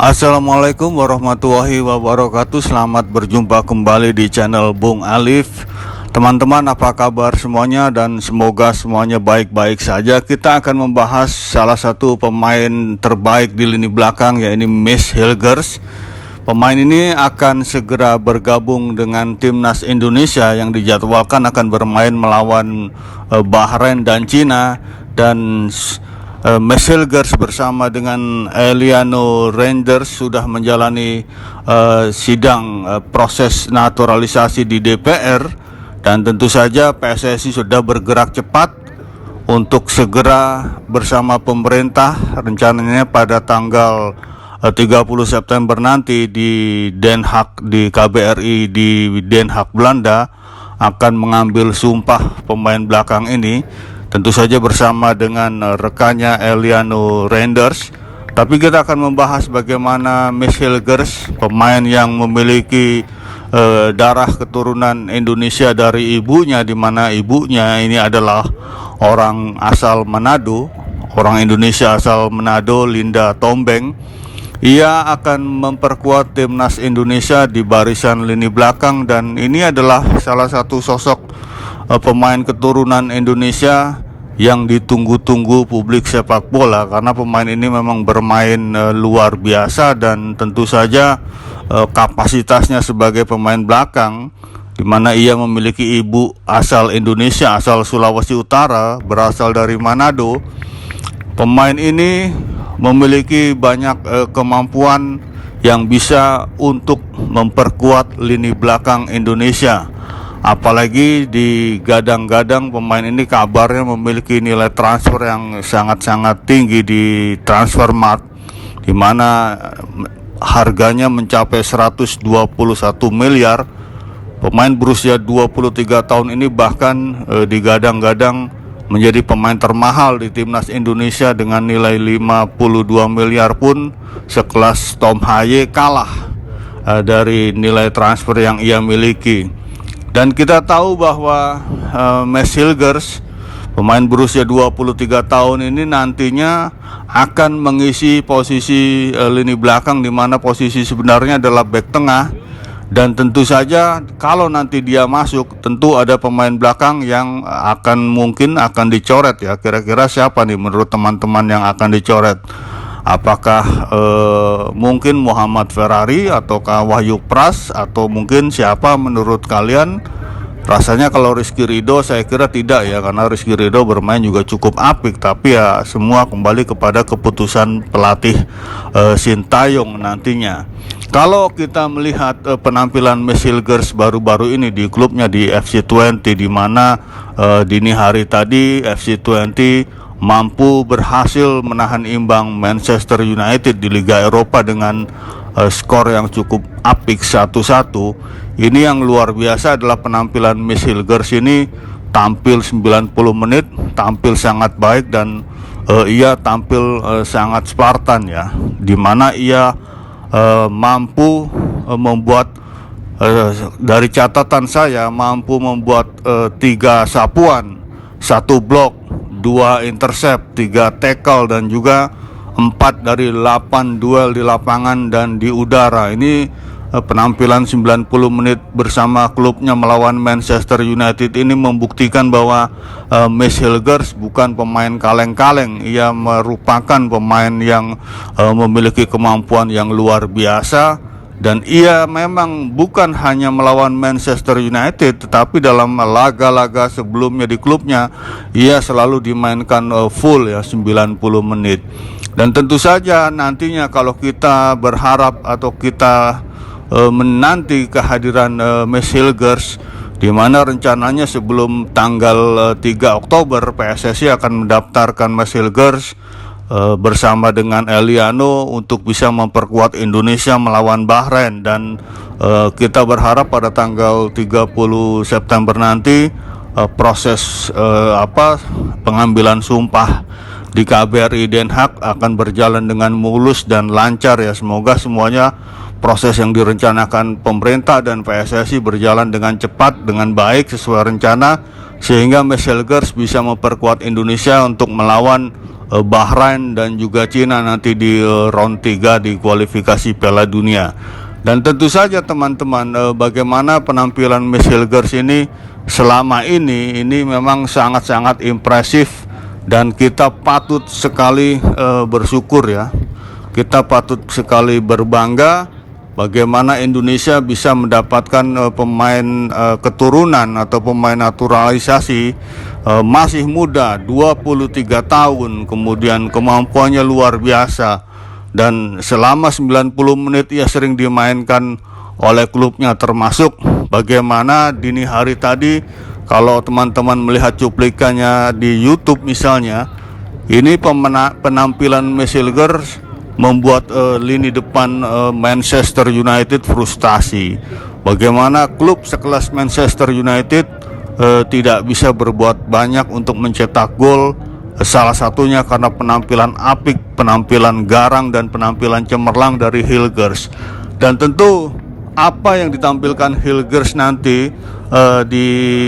Assalamualaikum warahmatullahi wabarakatuh. Selamat berjumpa kembali di channel Bung Alif. Teman-teman, apa kabar semuanya, dan semoga semuanya baik-baik saja. Kita akan membahas salah satu pemain terbaik di lini belakang, yaitu Max Hilgers. Pemain ini akan segera bergabung dengan timnas Indonesia yang dijadwalkan akan bermain melawan Bahrain dan Cina. Dan Max Hilgers bersama dengan Eliano Reinders sudah menjalani sidang proses naturalisasi di DPR, dan tentu saja PSSI sudah bergerak cepat untuk segera bersama pemerintah, rencananya pada tanggal 30 September nanti di Den Haag, di KBRI di Den Haag, Belanda, akan mengambil sumpah pemain belakang ini, tentu saja bersama dengan rekannya Eliano Reinders. Tapi kita akan membahas bagaimana Max Hilgers, pemain yang memiliki darah keturunan Indonesia dari ibunya, di mana ibunya ini adalah orang asal Manado, orang Indonesia asal Manado, Linda Tombeng. Ia akan memperkuat timnas Indonesia di barisan lini belakang, dan ini adalah salah satu sosok pemain keturunan Indonesia yang ditunggu-tunggu publik sepak bola, karena pemain ini memang bermain luar biasa, dan tentu saja kapasitasnya sebagai pemain belakang, di mana ia memiliki ibu asal Indonesia, asal Sulawesi Utara, berasal dari Manado. Pemain ini memiliki banyak kemampuan yang bisa untuk memperkuat lini belakang Indonesia. Apalagi digadang-gadang pemain ini kabarnya memiliki nilai transfer yang sangat-sangat tinggi di Transfermarkt, di mana harganya mencapai 121 miliar. Pemain berusia 23 tahun ini bahkan digadang-gadang menjadi pemain termahal di timnas Indonesia dengan nilai 52 miliar pun sekelas Tom Haye kalah dari nilai transfer yang ia miliki. Dan kita tahu bahwa Max Hilgers, pemain berusia 23 tahun ini, nantinya akan mengisi posisi lini belakang, di mana posisi sebenarnya adalah bek tengah. Dan tentu saja kalau nanti dia masuk, tentu ada pemain belakang yang mungkin akan dicoret ya. Kira-kira siapa nih menurut teman-teman yang akan dicoret? Apakah mungkin Muhammad Ferrari, ataukah Wahyu Pras, atau mungkin siapa menurut kalian? Rasanya kalau Rizky Ridho saya kira tidak ya, karena Rizky Ridho bermain juga cukup apik. Tapi ya semua kembali kepada keputusan pelatih Sintayong nantinya. Kalau kita melihat penampilan Max Hilgers baru-baru ini di klubnya di FC Twente, di mana dini hari tadi FC Twente mampu berhasil menahan imbang Manchester United di Liga Eropa dengan skor yang cukup apik 1-1. Ini yang luar biasa adalah penampilan Max Hilgers ini, tampil 90 menit, tampil sangat baik, dan ia tampil sangat Spartan ya, di mana ia mampu membuat dari catatan saya mampu membuat 3 sapuan, 1 blok, 2 intercept, 3 tackle, dan juga 4 dari 8 duel di lapangan dan di udara. Ini penampilan 90 menit bersama klubnya melawan Manchester United ini membuktikan bahwa Max Hilgers bukan pemain kaleng-kaleng. Ia merupakan pemain yang memiliki kemampuan yang luar biasa, dan ia memang bukan hanya melawan Manchester United, tetapi dalam laga-laga sebelumnya di klubnya ia selalu dimainkan full ya, 90 menit. Dan tentu saja nantinya kalau kita berharap atau kita menanti kehadiran Max Hilgers, di mana rencananya sebelum tanggal 3 Oktober PSSI akan mendaftarkan Max Hilgers bersama dengan Eliano untuk bisa memperkuat Indonesia melawan Bahrain. Dan kita berharap pada tanggal 30 September nanti proses pengambilan sumpah di KBRI Den Haag akan berjalan dengan mulus dan lancar ya. Semoga semuanya proses yang direncanakan pemerintah dan PSSI berjalan dengan cepat, dengan baik, sesuai rencana, sehingga Max Hilgers bisa memperkuat Indonesia untuk melawan Bahrain dan juga Cina nanti di round 3 di kualifikasi Piala Dunia. Dan tentu saja teman-teman, bagaimana penampilan Max Hilgers ini selama ini memang sangat-sangat impresif, dan kita patut sekali bersyukur ya. Kita patut sekali berbangga bagaimana Indonesia bisa mendapatkan pemain keturunan atau pemain naturalisasi masih muda, 23 tahun, kemudian kemampuannya luar biasa, dan selama 90 menit ia sering dimainkan oleh klubnya, termasuk bagaimana dini hari tadi kalau teman-teman melihat cuplikannya di YouTube misalnya, ini penampilan Max Hilgers membuat lini depan Manchester United frustasi. Bagaimana klub sekelas Manchester United tidak bisa berbuat banyak untuk mencetak gol, salah satunya karena penampilan apik, penampilan garang, dan penampilan cemerlang dari Hilgers. Dan tentu apa yang ditampilkan Hilgers nanti di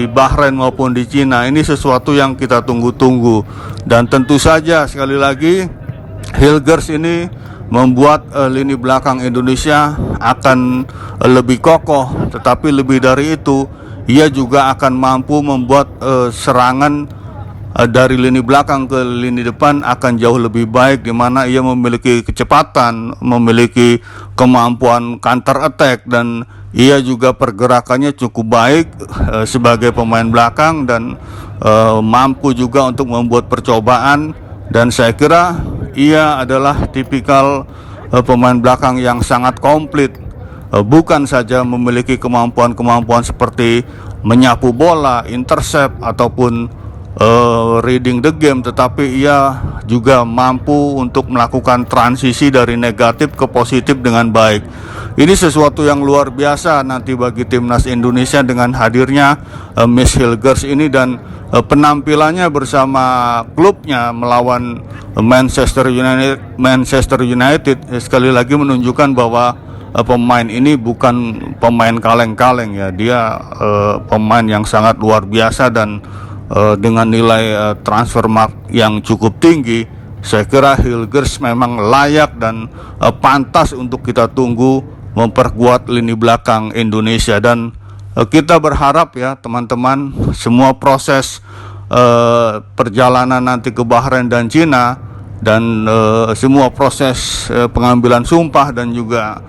Bahrain maupun di Cina ini sesuatu yang kita tunggu-tunggu. Dan tentu saja sekali lagi Hilgers ini membuat lini belakang Indonesia akan lebih kokoh, tetapi lebih dari itu ia juga akan mampu membuat serangan dari lini belakang ke lini depan akan jauh lebih baik, di mana ia memiliki kecepatan, memiliki kemampuan counter attack, dan ia juga pergerakannya cukup baik sebagai pemain belakang, dan mampu juga untuk membuat percobaan. Dan saya kira ia adalah tipikal pemain belakang yang sangat komplit, bukan saja memiliki kemampuan-kemampuan seperti menyapu bola, intercept, ataupun reading the game, tetapi ia juga mampu untuk melakukan transisi dari negatif ke positif dengan baik. Ini sesuatu yang luar biasa nanti bagi timnas Indonesia dengan hadirnya Max Hilgers ini, dan penampilannya bersama klubnya melawan Manchester United sekali lagi menunjukkan bahwa pemain ini bukan pemain kaleng-kaleng ya. Dia pemain yang sangat luar biasa, dan dengan nilai transfer mark yang cukup tinggi, saya kira Hilgers memang layak dan pantas untuk kita tunggu memperkuat lini belakang Indonesia. Dan kita berharap ya teman-teman, semua proses perjalanan nanti ke Bahrain dan Cina, dan semua proses pengambilan sumpah dan juga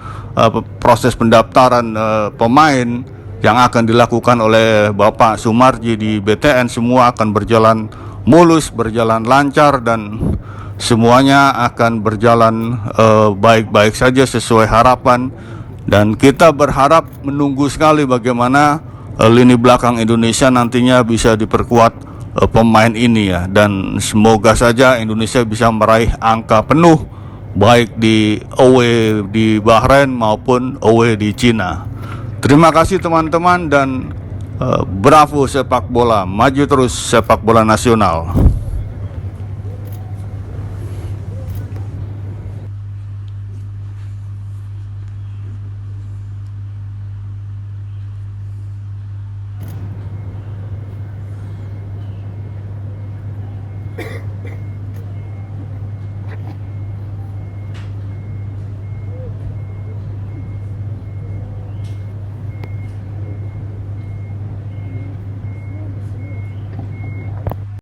proses pendaftaran pemain yang akan dilakukan oleh Bapak Sumarji di BTN, semua akan berjalan mulus, berjalan lancar, dan semuanya akan berjalan baik-baik saja sesuai harapan. Dan kita berharap menunggu sekali bagaimana lini belakang Indonesia nantinya bisa diperkuat pemain ini ya. Dan semoga saja Indonesia bisa meraih angka penuh baik di away di Bahrain maupun away di Cina. Terima kasih teman-teman, dan bravo sepak bola, maju terus sepak bola nasional.